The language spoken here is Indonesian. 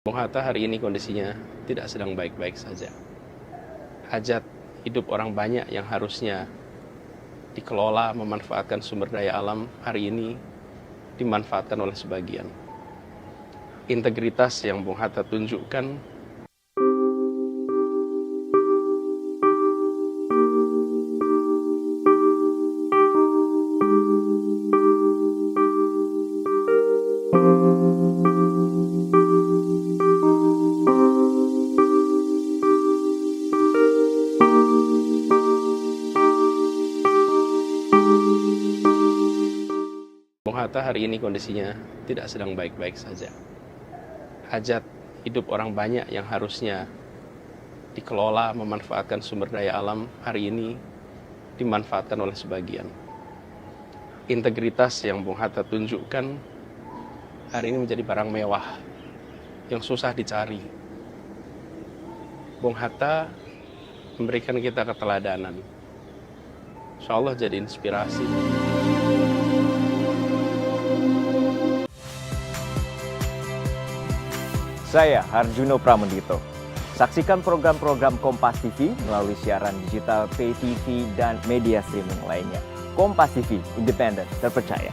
Bung Hatta hari ini kondisinya tidak sedang baik-baik saja. Hajat hidup orang banyak yang harusnya dikelola memanfaatkan sumber daya alam hari ini dimanfaatkan oleh sebagian. Integritas yang Bung Hatta tunjukkan Bung Hatta hari ini kondisinya tidak sedang baik-baik saja. Hajat hidup orang banyak yang harusnya dikelola memanfaatkan sumber daya alam hari ini dimanfaatkan oleh sebagian. Integritas yang Bung Hatta tunjukkan hari ini menjadi barang mewah yang susah dicari. Bung Hatta memberikan kita keteladanan. Insya Allah jadi inspirasi. Saya Harjuno Pramendito. Saksikan program-program Kompas TV melalui siaran digital, pay TV, dan media streaming lainnya. Kompas TV, independen, terpercaya.